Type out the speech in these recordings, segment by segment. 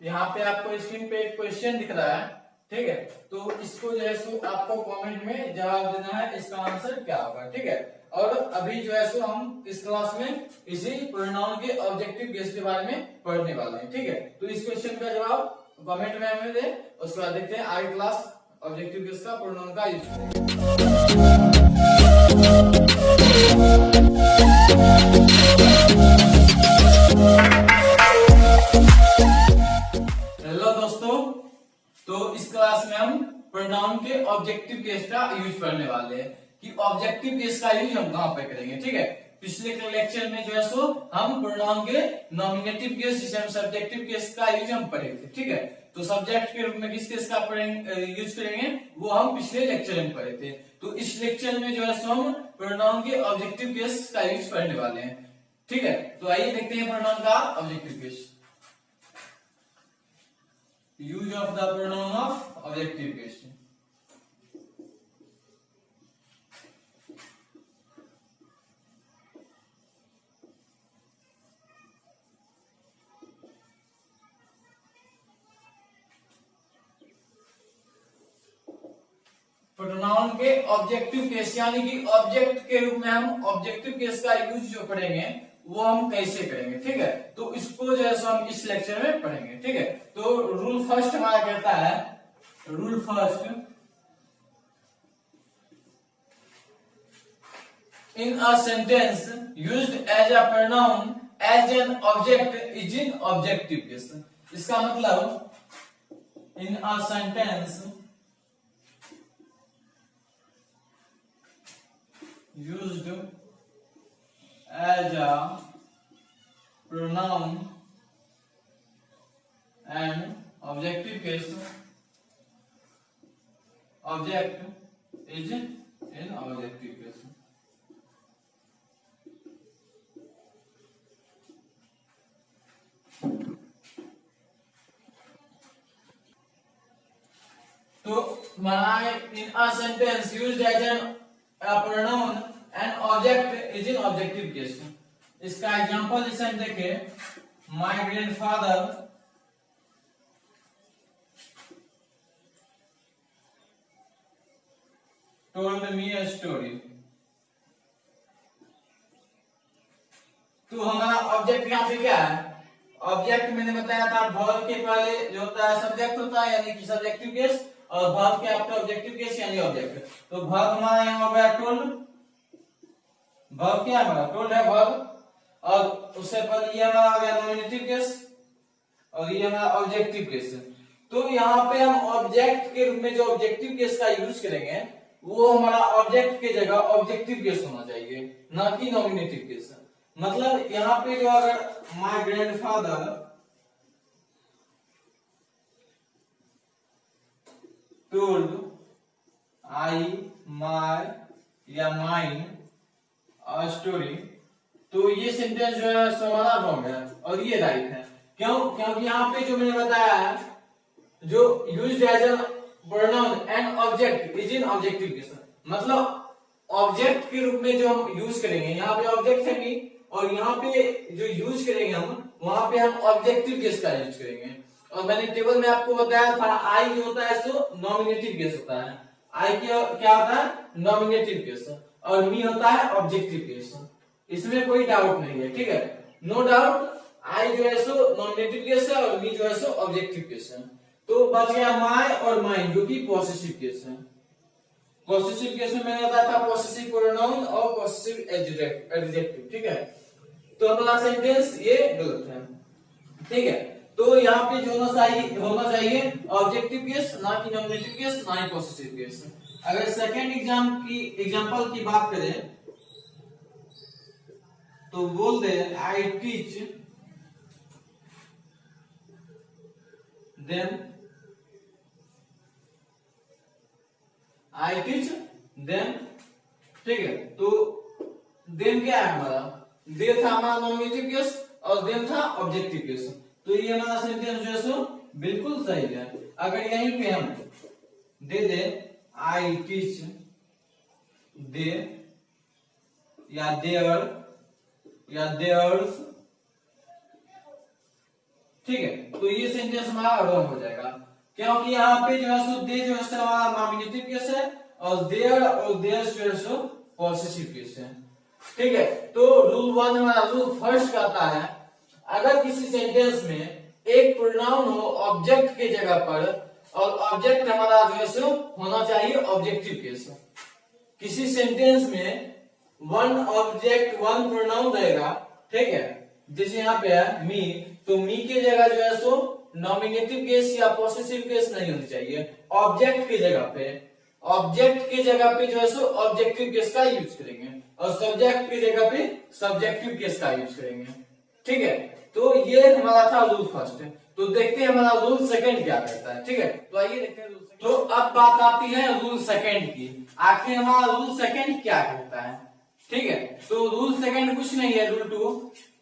यहाँ पे आपको स्क्रीन पे एक क्वेश्चन दिख रहा है, ठीक है। तो इसको जो है सो आपको कमेंट में जवाब देना है, इसका आंसर क्या होगा, ठीक है। और अभी जो है सो हम इस क्लास में इसी प्रोनाउन के ऑब्जेक्टिव केस के बारे में पढ़ने वाले हैं, ठीक है। तो इस क्वेश्चन का जवाब कमेंट में हमें दे, उसके बाद देखते हैं आगे क्लास ऑब्जेक्टिव केस का प्रोनाउन का यूज करेंगे। हेलो दोस्तों, तो इस क्लास में हम प्रोनाउन के ऑब्जेक्टिव केस का यूज करने वाले हैं कि ऑब्जेक्टिव केस का यूज हम कहां पे करेंगे, ठीक है। पिछले लेक्चर में जो है सो हम प्रोनाउन के नॉमिनेटिव केस जिसे हम सब्जेक्टिव केस का यूज हम पढ़े थे, ठीक है। तो सब्जेक्ट के रूप में किस केस का यूज करेंगे वो हम पिछले लेक्चर में पढ़े थे। तो इस लेक्चर में जो है सो हम प्रोनाउन के ऑब्जेक्टिव केस का यूज करने वाले हैं, ठीक है। तो आइए देखते हैं प्रोनाउन का objective case. Use of the pronoun of objective case. Pronoun के ऑब्जेक्टिव केस यानी कि ऑब्जेक्ट के रूप में हम ऑब्जेक्टिव केस का यूज जो करेंगे वो हम कैसे करेंगे, ठीक है। तो इसको जो है सो हम इस लेक्चर में पढ़ेंगे, ठीक है। तो रूल फर्स्ट हमारा कहता है, rule first, in a sentence used as a pronoun as an object is in objective case. इसका मतलब in a sentence used as a pronoun and objective case, object is in objective case. तो बनाए in a sentence used as a pronoun and object is in objective case. इसका example जैसे हम देखें, my grandfather told me a story. तो हमारा object यहाँ पे क्या है, ऑब्जेक्ट मैंने बताया था वर्ब के पहले जो होता है सब्जेक्ट होता है यानी कि सब्जेक्टिव केस, और वर्ब के आफ्टर ऑब्जेक्टिव केस यानी ऑब्जेक्ट। तो वर्ब हमारा यहाँ हो गया टोल्ड, वर्ब क्या हमारा टोल्ड है वर्ब, और उससे पहले ये हमारा आ गया नॉमिनेटिव केस और ये हमारा ऑब्जेक्टिव केस है। तो यहाँ पे हम ऑब्जेक्ट के रूप में जो ऑब्जेक्टिव केस का यूज करेंगे वो हमारा ऑब्जेक्ट के जगह ऑब्जेक्टिव केस होना चाहिए, ना कि नॉमिनेटिव केस। मतलब यहाँ पे जो अगर my grandfather told I my या माइन अ स्टोरी, तो ये सेंटेंस जो है हमारा रॉन्ग है और ये राइट है। क्यों? क्योंकि यहाँ पे जो मैंने बताया है जो used as a pronoun and object is in objective case, मतलब ऑब्जेक्ट के रूप में जो हम यूज करेंगे, यहाँ पे ऑब्जेक्ट है भी और यहाँ पे जो यूज करेंगे हम वहां पे हम ऑब्जेक्टिव केस का यूज करेंगे। और मैंने टेबल में आपको बताया था आई जो होता है सो नॉमिनेटिव केस होता है, आई क्या होता है नॉमिनेटिव केस, और मी होता है ऑब्जेक्टिव केस। इसमें कोई डाउट नहीं है, ठीक है, नो डाउट। आई जो है सो नॉमिनेटिव केस है और मी जो है सो ऑब्जेक्टिव केस है। तो बच गया माय और माइन जो कि पॉसेसिव केस है। पॉसेसिव केस में मैंने बताया था पॉसेसिव प्रोनाउन और पॉसेसिव एडजेक्टिव, ठीक है। तो हमारा सेंटेंस ये गलत है, ठीक है। तो यहाँ पे जो होना चाहिए ऑब्जेक्टिव केस, ना कि नॉमिनेटिव केस, ना ही पॉसेसिव केस। अगर सेकंड एग्जांपल की बात करें तो बोल दे I teach them, I teach them, ठीक है। तो देम क्या है हमारा, दे था हमारा नॉमिनेटिव केस और देम था ऑब्जेक्टिव केस। तो ये हमारा सेंटेंस जो है सो बिल्कुल सही है। अगर यहीं पे हम दे दे आई टीच दे या देयर या देयर्स, ठीक है, तो ये सेंटेंस हमारा रॉन्ग हो जाएगा, क्योंकि यहाँ पे जो है सो दे जो है सो हमारा नॉमिनेटिव केस है और देयर और देयर्स जो है सो पॉसेसिव केस है। ठीक है, तो रूल 1 हमारा रूल फर्स्ट कहता है अगर किसी सेंटेंस में एक प्रोनाउन हो ऑब्जेक्ट के जगह पर और ऑब्जेक्ट हमारा जो है सो होना चाहिए ऑब्जेक्टिव केस। किसी सेंटेंस में वन ऑब्जेक्ट वन प्रोनाउन रहेगा, ठीक है, जैसे यहाँ पे है मी, तो मी के जगह जो है सो नॉमिनेटिव केस या पॉसेसिव केस नहीं होनी चाहिए, ऑब्जेक्ट की जगह पे, ऑब्जेक्ट की जगह पे जो है सो ऑब्जेक्टिव केस का यूज करेंगे और सब्जेक्ट की जगह पे सब्जेक्टिव केस का यूज करेंगे। ठीक है, तो ये हमारा था रूल फर्स्ट। तो देखते हैं हमारा रूल सेकंड क्या कहता है। ठीक है, तो आइए देखते हैं रूल सेकंड। तो अब बात आती है रूल सेकंड की, आखिर हमारा रूल सेकंड क्या कहता है। ठीक है, तो रूल सेकंड कुछ नहीं है, rule 2,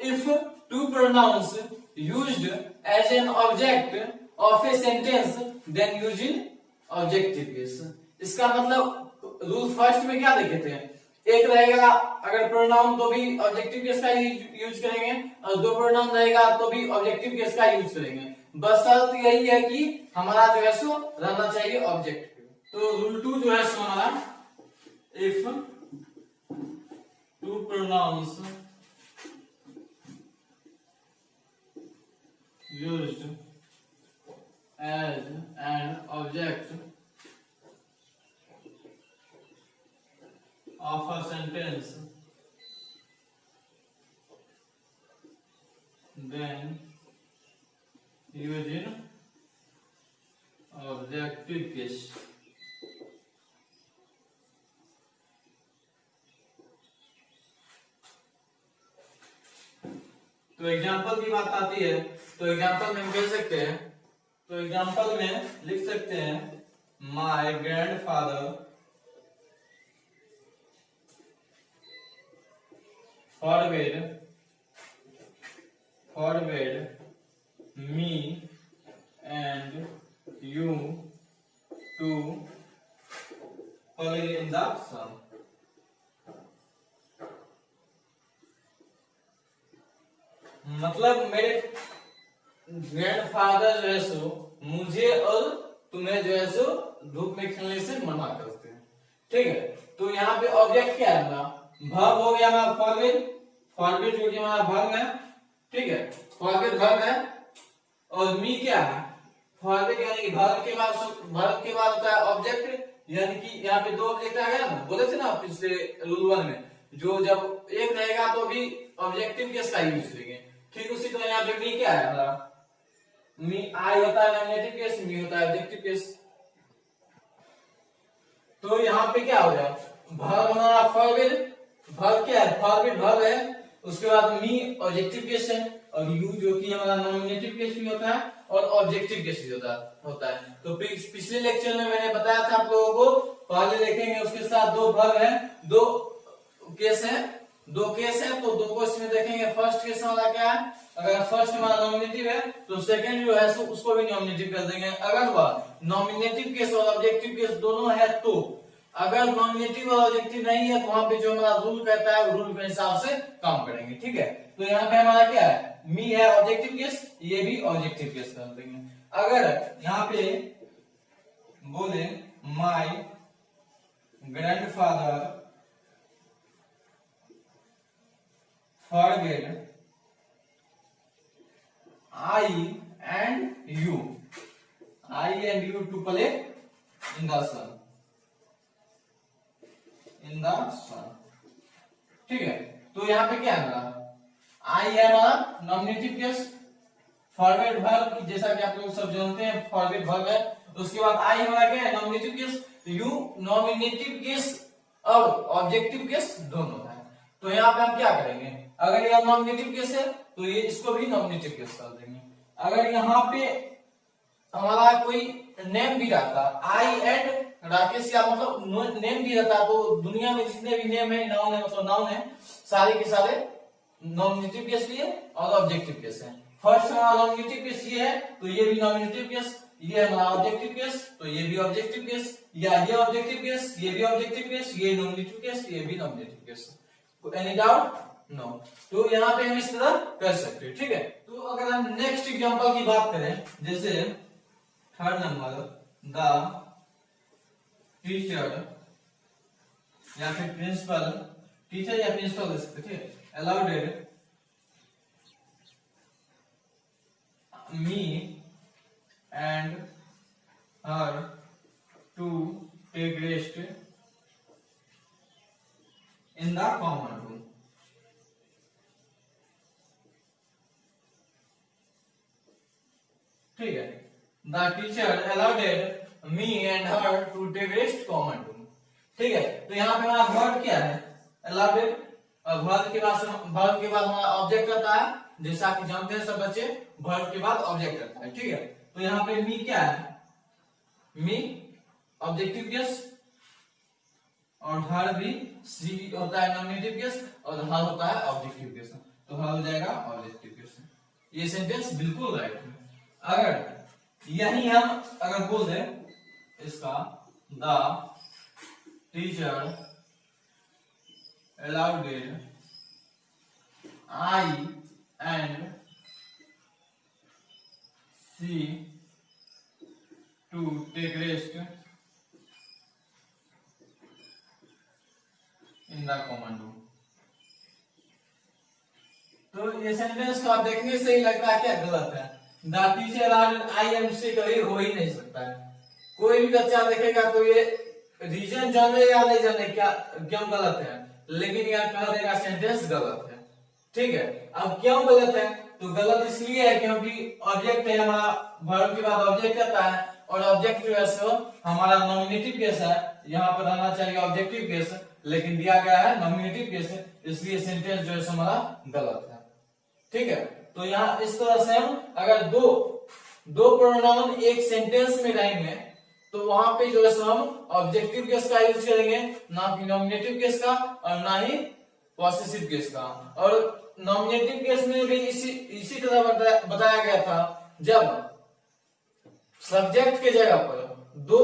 if two pronouns used as an object of a sentence then use in objective case. इसका मतलब रूल फर्स्ट में क्या देखे थे, एक रहेगा अगर प्रोनाउन तो भी ऑब्जेक्टिव केस का यूज करेंगे और दो प्रोनाउन रहेगा तो भी ऑब्जेक्टिव केस का यूज करेंगे, बस शर्त यही है कि हमारा जो है सो रहना चाहिए ऑब्जेक्टिव। तो रूल 2 जो है सो हमारा if two pronouns used as an object of a sentence then use in objective case। तो एग्जांपल की बात आती है, तो एग्जांपल में हम कह सकते हैं, तो एग्जांपल में लिख सकते हैं my grandfather forbade me and you to play in the sun। मतलब मेरे ग्रैंडफादर जो है सो मुझे और तुम्हें जो है सो धूप में खेलने से मना करते हैं। ठीक है, तो यहाँ पे ऑब्जेक्ट क्या है हमारा, वर्ब हो गया हमारा फॉरबिड, फॉरबिड जो कि हमारा वर्ब है। ठीक है, फॉरबिड वर्ब है और मी क्या है, फॉरबिड यानी कि वर्ब के बाद होता है ऑब्जेक्ट, यानी कि यहाँ पे दो ऑब्जेक्ट आ गया ना, बोले थे ना पिछले रूल 1 में, जो जब एक रहेगा तो भी ऑब्जेक्टिव केस का यूज करेंगे। ठीक उसी तरह यहाँ पे मी क्या है हमारा, मी आई होता है नॉमिनेटिव केस, मी होता है ऑब्जेक्टिव केस। तो यहाँ पे क्या हो गया, वर्ब हमारा फॉरबिड, वर्ब क्या है, फॉरबिड वर्ब है, उसके बाद मी ऑब्जेक्टिव केस है और यू जो कि हमारा नॉमिनेटिव केस भी होता है और ऑब्जेक्टिव केस भी होता है। तो पिछले लेक्चर में मैंने बताया था आप लोगों को, पहले लिखेंगे उसके साथ दो वर्ब है, दो केस है, तो दो को इसमें देखेंगे। फर्स्ट केस हमारा क्या है, अगर फर्स्ट हमारा नॉमिनेटिव है तो सेकंड जो है उसको भी नॉमिनेटिव कर देंगे। अगर वह नॉमिनेटिव केस और ऑब्जेक्टिव केस दोनों है तो, अगर नॉमिनेटिव और ऑब्जेक्टिव नहीं है तो वहां पे जो हमारा रूल कहता है रूल के हिसाब से काम करेंगे। ठीक है, तो यहाँ पे हमारा क्या है, मी है ऑब्जेक्टिव केस, ये भी ऑब्जेक्टिव केस कर देंगे। अगर यहाँ पे बोले my grandfather forbade I and you to play in the sun, ठीक है, तो यहाँ पे क्या है हमारा, आई है हमारा नॉमिनेटिव केस, फॉरवर्ड वर्ब जैसा कि आप लोग सब जानते हैं फॉरवर्ड वर्ब है, उसके बाद आई हमारा क्या है nominative case, you nominative case और ऑब्जेक्टिव केस दोनों है। तो यहाँ पे हम क्या करेंगे, अगर यह नॉमिनेटिव केस है तो ये इसको भी नॉमिनेटिव केस कर देंगे। अगर यहाँ पे हमारा कोई नेम भी रहता, आई एंड राकेश या मतलब नेम भी रहता, तो दुनिया में जितने भी नेम है नाउन है, मतलब नाउन है, सारे के सारे नॉमिनेटिव केस भी है और ऑब्जेक्टिव केस है। फर्स्ट हमारा नॉमिनेटिव केस ये है तो ये भी नॉमिनेटिव केस, ये हमारा ऑब्जेक्टिव केस तो ये भी ऑब्जेक्टिव केस, या ये ऑब्जेक्टिव केस ये भी ऑब्जेक्टिव केस, ये नॉमिनेटिव केस ये भी nominative case. Any doubt? No. तो यहाँ पे हम इस तरह कर सकते हैं, ठीक है। तो अगर हम नेक्स्ट एग्जांपल की बात करें, जैसे थर्ड नंबर, द टीचर या फिर प्रिंसिपल, टीचर या प्रिंसिपल दे सकते, ठीक है। Allowed me and her to take rest in the common room, ठीक है। The teacher allowed me and her to take rest common room, ठीक है। तो यहाँ पे हमारा वर्ब क्या है, allowed, और वर्ब के बाद हमारा ऑब्जेक्ट आता है, जैसा कि जानते हैं सब बच्चे, वर्ब के बाद ऑब्जेक्ट आता है, ठीक है। तो यहाँ पे मी क्या है, मी ऑब्जेक्टिव केस, और हर भी सी होता है नॉमिनेटिव केस, और हर होता है ऑब्जेक्टिव केस, तो हर हो जाएगा ऑब्जेक्टिव केस। ये सेंटेंस बिल्कुल राइट है। अगर यही हम अगर बोल दें इसका, the teacher allowed I and she to take rest in the common room। तो ये सेंटेंस को आप देखने से ही लगता है क्या गलत है। The teacher allowed I and she कभी हो ही नहीं सकता है। कोई भी बच्चा देखेगा तो ये रीजन जाने या नहीं जाने क्या क्यों गलत है, लेकिन यह कह देगा सेंटेंस गलत है, ठीक है। अब क्यों गलत है, तो गलत इसलिए है क्योंकि ऑब्जेक्ट है हमारा, वर्ब के बाद ऑब्जेक्ट आता है, और ऑब्जेक्ट जो है सो हमारा नॉमिनेटिव केस है, यहाँ पर रहना चाहिए ऑब्जेक्टिव केस, लेकिन दिया गया है नॉमिनेटिव केस, इसलिए सेंटेंस जो है हमारा गलत है, ठीक है। तो यहाँ इस तरह से हम अगर दो प्रोनाउन एक सेंटेंस में रहेंगे तो वहां पे जो है हम ऑब्जेक्टिव केस का यूज करेंगे, ना कि नॉमिनेटिव केस का, और ना ही पॉसेसिव केस का। और नॉमिनेटिव केस में भी इसी तरह बताया गया था, जब सब्जेक्ट के जगह पर दो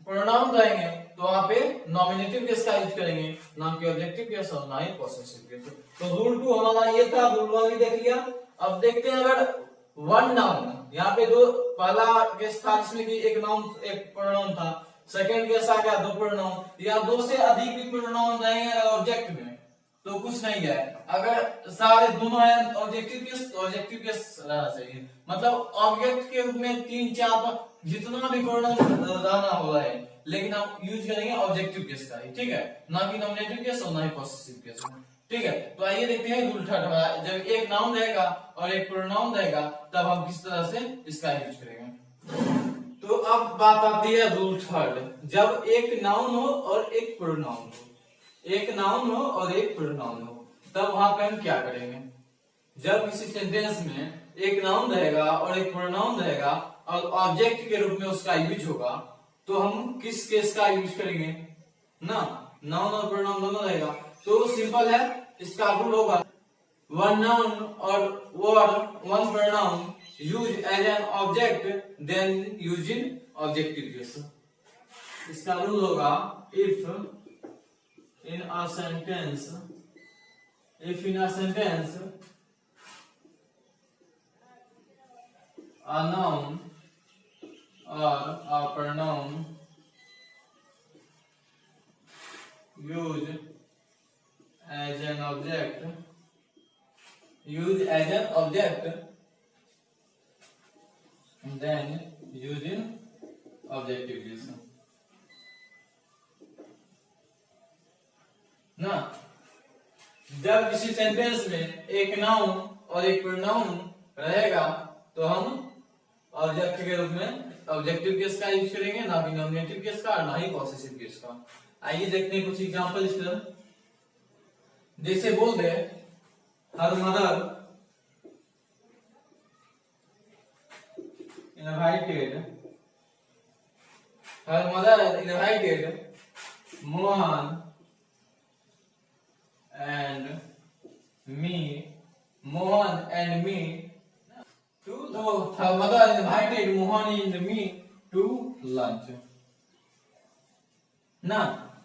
प्रोनाउन रहेंगे तो वहां पे नॉमिनेटिव केस का यूज करेंगे, ना कि ऑब्जेक्टिव केस और ना ही पॉसेसिव केस। तो रूल 2 हमारा ये था, रूल 1 भी देख लिया। अब देखते हैं अगर वन नाउन, यहाँ पे दो, पहला केस था जिसमें कि एक नाउन एक प्रोनाउन था, सेकंड केस आ गया दो प्रोनाउन, या दो से अधिक भी प्रोनाउन रहेंगे ऑब्जेक्ट में तो कुछ नहीं है। अगर सारे दोनों है ऑब्जेक्टिव केस तो ऑब्जेक्टिव केस रहना चाहिए, मतलब ऑब्जेक्ट के रूप में 3 4 जितना भी प्रोनाउन रहना हो रहा है, लेकिन हम यूज करेंगे ऑब्जेक्टिव केस का ही, ठीक है, ना कि नॉमिनेटिव केस और ना ही पॉसेसिव केस, ठीक है। तो आइए देखते हैं रूल 3, जब एक नाउन रहेगा और एक प्रोनाउन रहेगा तब हम किस तरह से इसका यूज करेंगे। तो अब बात आती है रूल 3, जब एक नाउन हो और एक प्रोनाउन हो, एक नाउन हो और एक प्रोनाउन हो, तब वहां पे हम क्या करेंगे। जब किसी सेंटेंस में एक नाउन रहेगा और एक प्रोनाउन रहेगा और ऑब्जेक्ट के रूप में उसका यूज होगा, तो हम किस केस का यूज करेंगे ना, नाउन और प्रोनाउन दोनों रहेगा। तो सिंपल है, इसका रूल होगा वन नाउन और one pronoun use as an object then use in objective case. इसका रूल होगा if in a sentence a noun or a pronoun used as an object then used in objective case ना। जब किसी sentence में एक noun और एक pronoun रहेगा तो हम ऑब्जेक्ट के रूप में ऑब्जेक्टिव केस का यूज करेंगे, ना कि नॉमिनेटिव केस का और ना ही पॉसेसिव केस का। आइए देखते हैं कुछ एग्जांपल इस तरह, जैसे बोल दे her mother invited Mohan and me to her mother invited Mohan and me to lunch ना।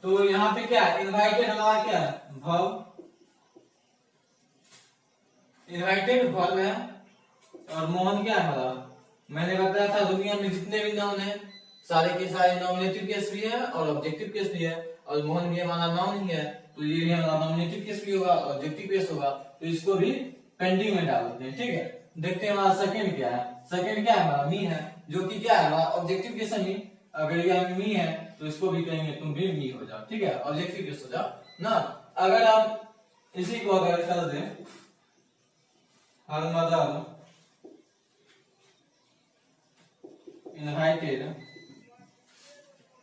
तो यहाँ पे क्या है, इनवाइटेड हमारा क्या है, verb, इनवाइटेड वर्ब है और मोहन क्या है हमारा, मैंने बताया था दुनिया में जितने भी नाउन है सारे के सारे नॉमिनेटिव केस भी है और ऑब्जेक्टिव केस भी है, और मोहन भी हमारा नाउन ही है तो ये भी हमारा नॉमिनेटिव केस भी होगा, ऑब्जेक्टिव केस होगा, तो इसको भी पेंडिंग में डाल देते हैं। ठीक है, देखते हैं हमारा सेकंड क्या है। सेकंड क्या है हमारा, मी है, जो कि क्या है हमारा ऑब्जेक्टिव केस है मी। अगर ये मी है तो इसको भी कहेंगे तुम भी मी हो जाओ। ठीक है, ऑब्जेक्टिव केस हो जाओ ना। अगर हम इसी को अगर कर दें हर मदर इनवाइटेड,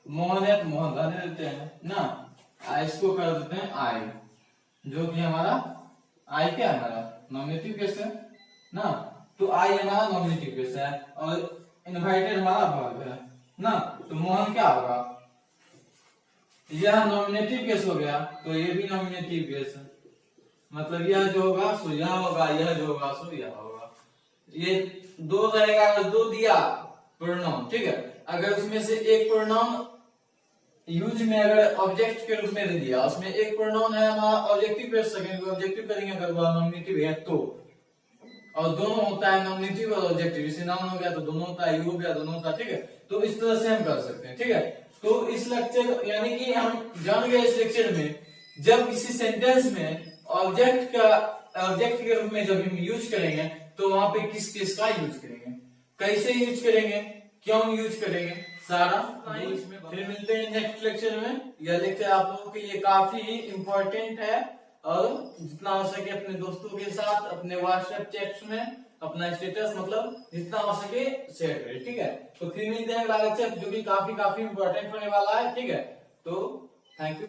मोहन है तो मोहन रहने देते हैं ना, इसको कर देते हैं आई, जो कि हमारा आई क्या है हमारा नॉमिनेटिव केस है ना, तो आई हमारा नॉमिनेटिव केस है और इनवाइटेड हमारा वर्ब है ना, तो मोहन क्या होगा, यह नॉमिनेटिव केस हो गया तो ये भी नॉमिनेटिव केस है, मतलब यह जो होगा सो यह होगा, यह जो होगा सो यह होगा। ये दो रहेगा, अगर दो दिया प्रोनाउन, ठीक है, अगर उसमें से एक प्रोनाउन यूज में अगर ऑब्जेक्ट के रूप में दे दिया, उसमें एक प्रोनाउन है हमारा ऑब्जेक्टिव केस, सेकंड को ऑब्जेक्टिव करेंगे अगर वह नॉमिनेटिव है तो, और दोनों होता है नॉमिनेटिव और ऑब्जेक्टिव, जैसे नाउन हो गया तो दोनों होता है, यू हो गया दोनों होता है। ठीक है, तो इस तरह से हम कर सकते हैं। ठीक है, तो इस लेक्चर यानी कि हम जान गए इस लेक्चर में जब किसी सेंटेंस में ऑब्जेक्ट के रूप में जब हम यूज करेंगे तो वहां पे किस केस का यूज करेंगे, कैसे यूज करेंगे, क्यों यूज करेंगे, सारा फिर मिलते हैं नेक्स्ट लेक्चर में। यह लेक्चर आप लोगों के लिए काफी इंपॉर्टेंट है और जितना हो सके अपने दोस्तों के साथ अपने व्हाट्सएप चैट्स में अपना स्टेटस मतलब जितना हो सके शेयर करें। ठीक है, तो फिर मिलते हैं अगला लेक्चर जो कि काफी इंपॉर्टेंट होने वाला है। ठीक है, तो थैंक यू।